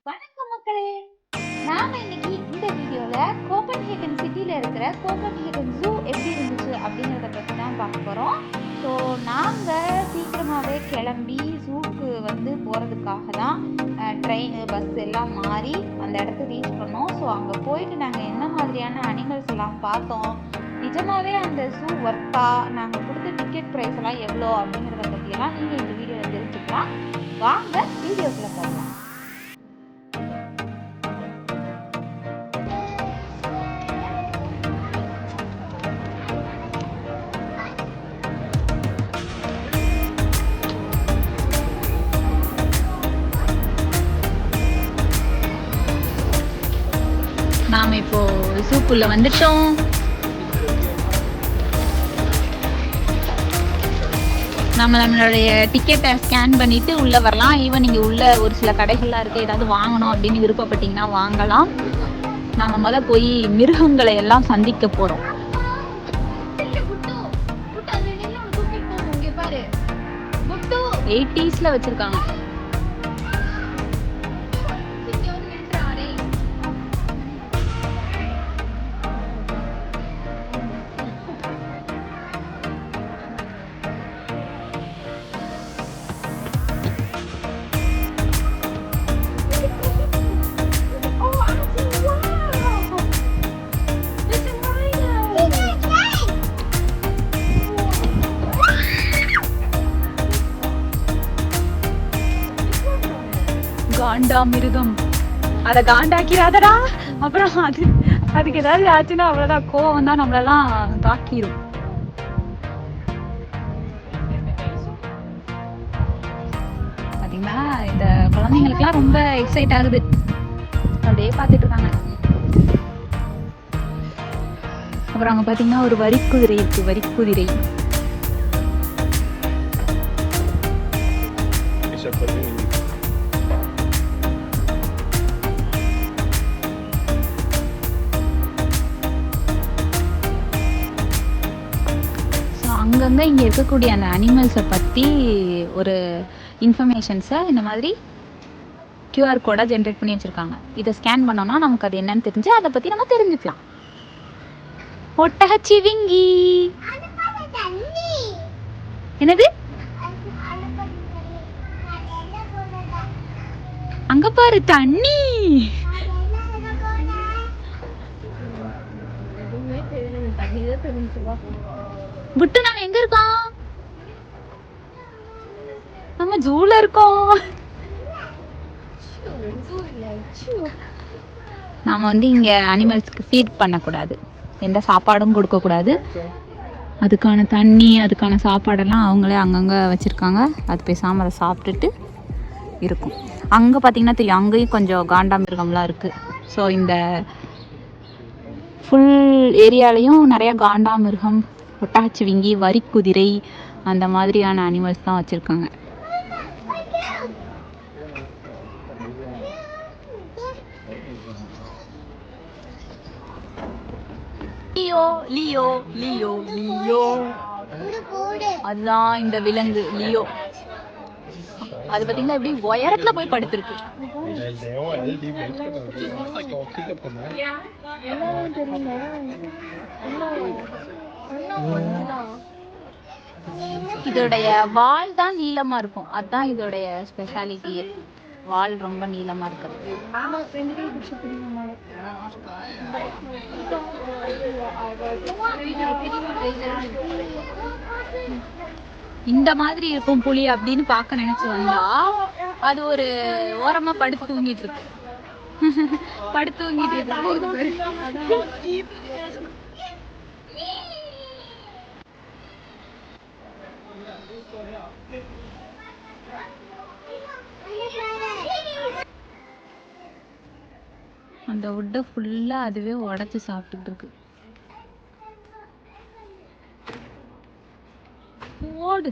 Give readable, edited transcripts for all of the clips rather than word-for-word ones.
வணக்கம் மக்களே. நாம இன்னைக்கு இந்த வீடியோல கோப்பன்ஹேகன் சிட்டில இருக்கிற கோப்பன்ஹேகன் ஜூ எப்படி இருந்துச்சு அப்படிங்கிறத பற்றி தான் பார்க்க போகிறோம். ஸோ நாங்கள் சீக்கிரமாகவே கிளம்பி ஜூக்கு போகிறதுக்காக தான் ட்ரெயின் பஸ் எல்லாம் மாறி அந்த இடத்த ரீச் பண்ணோம். ஸோ அங்கே போயிட்டு நாங்கள் என்ன மாதிரியான அனிமல்ஸ் எல்லாம் பார்த்தோம், நிஜமாகவே அந்த ஜூ ஒர்த்தா, நாங்கள் கொடுத்த டிக்கெட் ப்ரைஸ் எல்லாம் எவ்வளோ அப்படிங்கிறத பற்றியெல்லாம் நீங்கள் இந்த வீடியோவில் தெரிஞ்சுக்கலாம். வாங்க வீடியோக்குள்ளே போகலாம். நாம இப்போ ஜூக்குள்ள வந்துட்டோம். நம்மளுடைய டிக்கெட்டை ஸ்கேன் பண்ணிட்டு உள்ள வரலாம். ஈவன் இங்க உள்ள ஒரு சில கடைகள்லாம் இருக்கு, ஏதாவது வாங்கணும் அப்படின்னு விருப்பப்பட்டீங்கன்னா வாங்கலாம். நாம போய் மிருகங்களை எல்லாம் சந்திக்க போறோம். 80s வச்சிருக்காங்க. காண்டா மிருகம், அதை காண்டாக்கிறாதடா. அப்புறம் அதுக்கு ஏதாவது ஆச்சுன்னா அவ்வளவுதான், கோவம் தான் நம்மளெல்லாம் தாக்கிரும். பாத்தீங்களா, இந்த குழந்தைங்களுக்குலாம் ரொம்ப எக்ஸைட் ஆகுது, அப்படியே பாத்துட்டு இருக்காங்க. அப்புறம் அங்க பாத்தீங்கன்னா ஒரு வரிக்குதிரை இருக்கு, வரிக்குதிரை. அங்கங்கே இங்கே இருக்கக்கூடிய அந்த அனிமல்ஸை பற்றி ஒரு இன்ஃபர்மேஷன்ஸை இந்த மாதிரி QR கோடாக ஜென்ரேட் பண்ணி வச்சுருக்காங்க. இதை ஸ்கேன் பண்ணோம்னா நமக்கு அது என்னன்னு தெரிஞ்சு அதை பற்றி நம்ம தெரிஞ்சுக்கலாம். ஒட்டகச்சிவிங்கி, என்னது அங்க பாரு தண்ணி. புட்டு, நாம எங்க இருக்கோம்? நம்ம ஜூல இருக்கோம். நாம இங்க அனிமல்ஸ்க்கு ஃபீட் பண்ணக்கூடாது, எந்த சாப்பாடும் கொடுக்க கூடாது. அதுக்கான தண்ணி, அதுக்கான சாப்பாடெல்லாம் அவங்களே அங்கங்க வச்சிருக்காங்க. அது பேசாம அதை சாப்பிட்டுட்டு இருக்கும். அங்க பாத்தீங்கன்னா தெரியும், அங்கேயும் கொஞ்சம் காண்டா மிருகம்லாம் இருக்கு. ஸோ இந்த ஃபுல் ஏரியாலையும் நிறைய காண்டா மிருகம், ஒட்டகச்சிவிங்கி, வரிக்குதிரை, அந்த மாதிரியான அனிமல்ஸ் தான் வச்சிருக்காங்க. லியோ லியோ லியோ லியோ, அதுதான் இந்த விலங்கு லியோ. அது பாத்தீங்கன்னா எப்படி உயரத்துல போய் படுத்திருக்கு. இதோடைய வால் தான் நீளமா இருக்கும், அதுதான் இதோடைய ஸ்பெஷாலிட்டி. வால் ரொம்ப நீளமா இருக்கிறது. இந்த மாதிரி இருக்கும் புலி அப்படின்னு பார்க்க நினைச்சு வந்தா அது ஒரு ஓரமா படுத்து தூங்கிட்டு இருக்கு. படுத்து தூங்கிட்டு இருக்கு. அந்த வுட்டை ஃபுல்லா அதுவே உடைச்சு சாப்பிட்டுட்டு இருக்கு. ஓடு.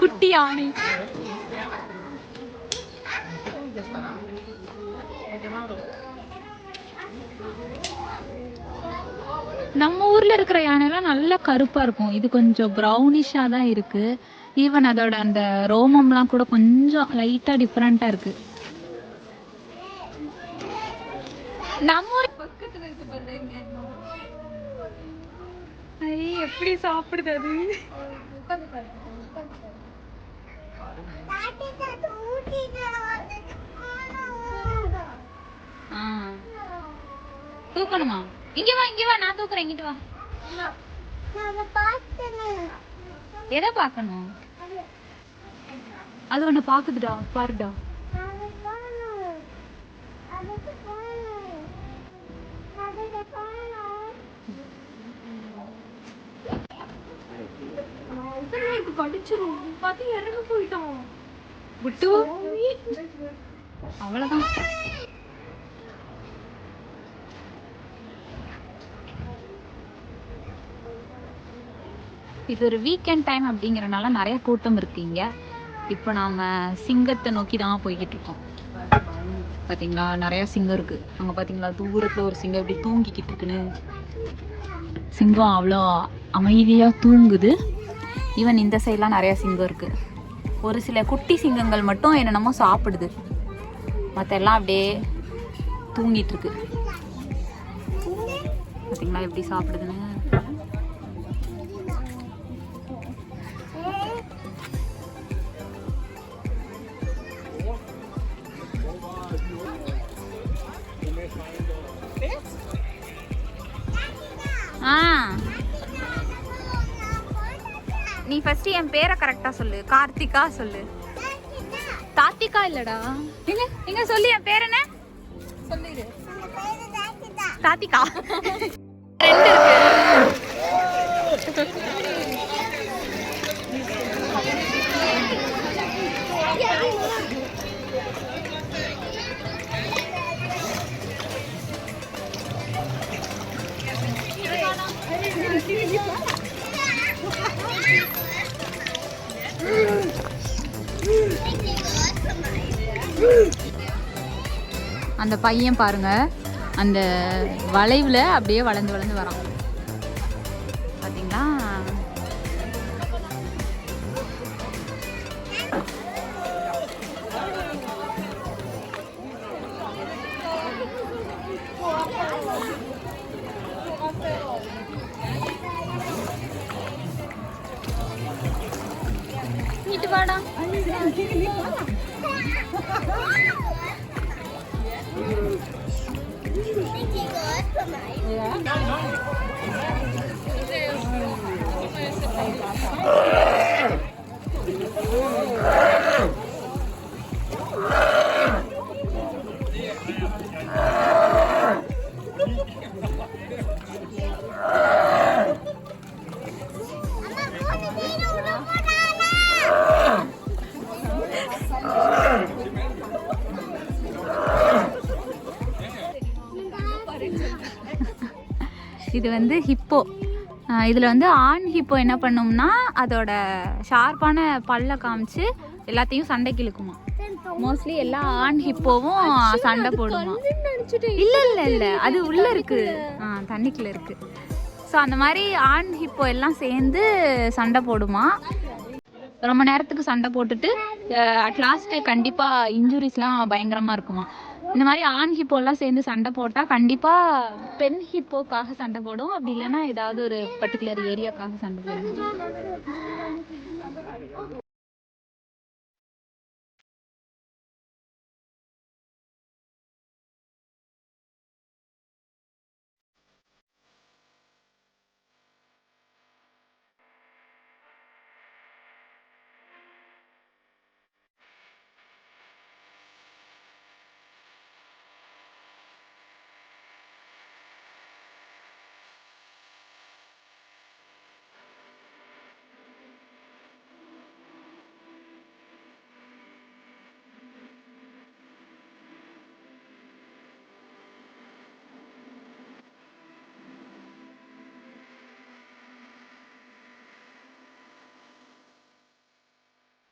குட்டி யானை. நம்ம ஊர்ல இருக்கிற யானைலாம் நல்லா கருப்பா இருக்கும். இது கொஞ்சம் ப்ரௌனிஷா தான் இருக்கு. ஈவன் அதோட அந்த ரோமம்லாம் கூட கொஞ்சம் லைட்டா டிஃப்ரெண்டா இருக்கு. நம்ம ஊர் பக்கத்துல இருக்கு பாருங்க. எப்படி சாப்பிடுது அது? தூக்கணுமா? இங்க வா, இங்க வா, நான் தூக்குறேன். இங்கிட்டு வா. எதை பார்க்கணும்? அது ஒண்ணு பாக்குதுடா, பாருடா. கடிச்சிரும் பாத்தி இறங்க போயிட்டான். விட்டு அவ்வளவுதான். இது ஒரு வீக்கெண்ட் டைம் அப்படிங்கறனால நிறைய கூட்டம் இருக்கீங்க. இப்போ நாங்க சிங்கத்தை நோக்கி தான் போய்கிட்டு இருக்கோம். பாத்தீங்களா, நிறைய சிங்கம் இருக்கு. அங்க பாத்தீங்களா, தூரத்துல ஒரு சிங்கம் இப்படி தூங்கிக்கிட்டு இருக்குன்னு. சிங்கம் அவ்வளோ அமைதியா தூங்குது. ஈவன் இந்த சைட்லாம் நிறைய சிங்கம் இருக்கு. ஒரு சில குட்டி சிங்கங்கள் மட்டும் என்னென்னமோ சாப்பிடுது. மற்ற எல்லாம் அப்படியே தூங்கிட்டு இருக்கு. பார்த்தீங்களா எப்படி சாப்பிடுதுன்னு. நீ ஃபர்ஸ்ட் என் பேரை கரெக்டா சொல்லு. கார்த்திகா சொல்லு. தாத்திகா இல்லடா. எங்க எங்க சொல்லு, என் பேர் என்ன சொல்லிடு. தாத்திகா. ரெண்டு இருக்கு. அந்த பையன் பாருங்க, அந்த வளைவுல அப்படியே வளைந்து வளைந்து வரான். பாத்தீங்களா? வீட்டு வாடா. இது வந்து ஹிப்போ. இதில் வந்து ஆண் ஹிப்போ என்ன பண்ணும்னா அதோட ஷார்ப்பான பல்ல காமிச்சு எல்லாத்தையும் சண்டைக்கு இழுக்குமா. மோஸ்ட்லி எல்லா ஆண் ஹிப்போவும் சண்டை போடுமா. இல்லை இல்லை இல்லை, அது உள்ள இருக்கு, தண்ணிக்குள்ள இருக்கு. ஸோ அந்த மாதிரி ஆண் ஹிப்போ எல்லாம் சேர்ந்து சண்டை போடுமா. ரொம்ப நேரத்துக்கு சண்டை போட்டுட்டு அட் லாஸ்ட் கண்டிப்பாக இன்ஜுரிஸ்லாம் பயங்கரமாக இருக்குமா. இந்த மாதிரி ஆண் ஹிப்போலாம் சேர்ந்து சண்டை போட்டால் கண்டிப்பாக பெண் ஹிப்போக்காக சண்டை போடும். அப்படி இல்லைன்னா ஏதாவது ஒரு பர்டிகுலர் ஏரியாக்காக சண்டை போடும்.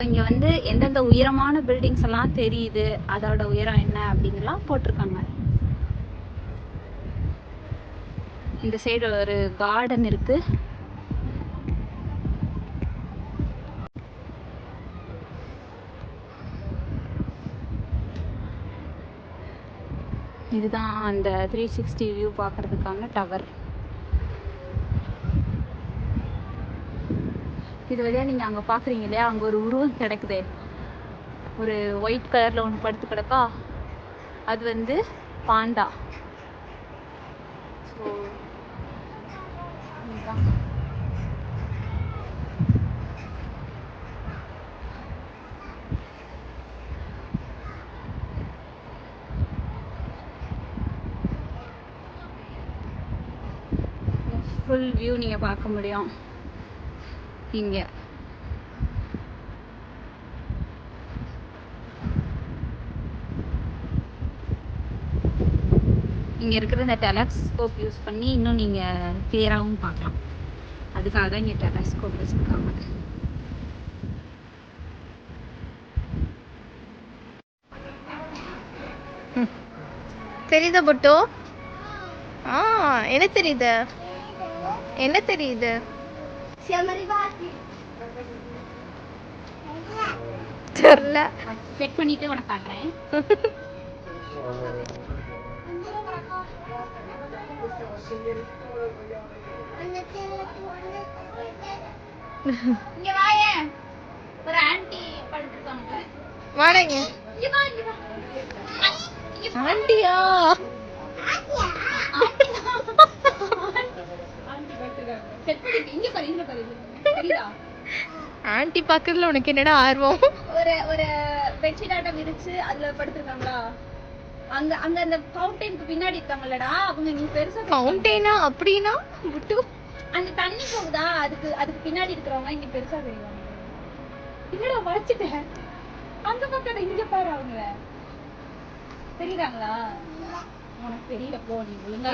இங்க வந்து எந்தெந்த உயரமான பில்டிங்ஸ் எல்லாம் தெரியுது, அதோட உயரம் என்ன அப்படிங்கலாம் போட்டிருக்காங்க. இந்த சைடு ஒரு கார்டன் இருக்கு. இதுதான் அந்த 360 வியூ பார்க்கறதுக்கான டவர். இது வழியாக நீங்கள் அங்கே பார்க்குறீங்க இல்லையா, அங்கே ஒரு உருவம் கிடக்குது, ஒரு ஒயிட் கலரில் ஒன்று படுத்து கிடக்கா, அது வந்து பாண்டா. ஸோ இதுதான் ஃபுல் வியூ நீங்கள் பார்க்க முடியும் இங்கே. இங்கே இருக்கிற இந்த டெலஸ்கோப் யூஸ் பண்ணி இன்னும் நீங்கள் கிளியராகவும் பார்க்கலாம். அதுக்காக தான் இங்கே டெலஸ்கோப் வச்சுருக்காங்க. தெரியுதா பொட்டு? என்ன தெரியுது? என்ன தெரியுது? தெரியல. செட் பண்ணிட்டு உனக்கு காட்டுறேன். இங்க வாயே, ஒரு ஆன்ட்டி படுத்துட்டாங்க. வாடங்க. இங்க வா, இங்க வா. ஆண்டியா? ஆண்டி பாக்குறதுல உனக்கு என்னடா ஆர்வம்? ஒரு பெட்ஷீட் ஆட்டம் விரிச்சு அதுல படுத்துருக்காங்களா, அங்க அங்க அந்த ஃபவுண்டைனுக்கு பின்னாடி இருக்காங்கல்லடா அவங்க. நீ பெருசா ஃபவுண்டைனா அப்படினா புட்டு அந்த தண்ணி போகுதா, அதுக்கு பின்னாடி இருக்கிறவங்க இங்க பெருசா தெரியுவாங்க. இல்லடா வச்சிட்டேன், அந்த பக்கம் இங்க பாரு, அவங்க தெரியுறாங்களா? உனக்கு தெரியல, போ நீ ஒழுங்கா.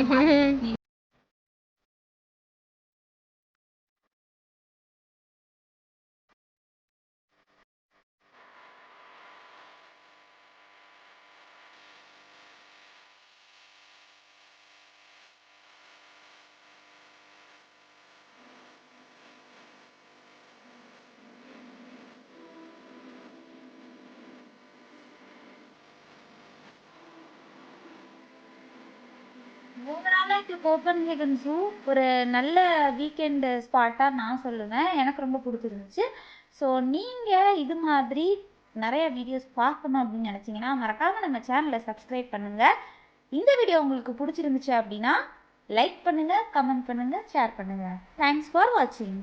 ஓவராலாக கோப்பன்ஹேகன் ஜூ ஒரு நல்ல வீக்கெண்டு ஸ்பாட்டாக நான் சொல்லுவேன். எனக்கு ரொம்ப பிடிச்சிருந்துச்சு. ஸோ நீங்கள் இது மாதிரி நிறைய வீடியோஸ் பார்க்கணும் அப்படின்னு நினச்சிங்கன்னா மறக்காமல் நம்ம சேனலை சப்ஸ்கிரைப் பண்ணுங்கள். இந்த வீடியோ உங்களுக்கு பிடிச்சிருந்துச்சு அப்படின்னா லைக் பண்ணுங்கள், கமெண்ட் பண்ணுங்கள், ஷேர் பண்ணுங்கள். தேங்க்ஸ் ஃபார் வாட்சிங்.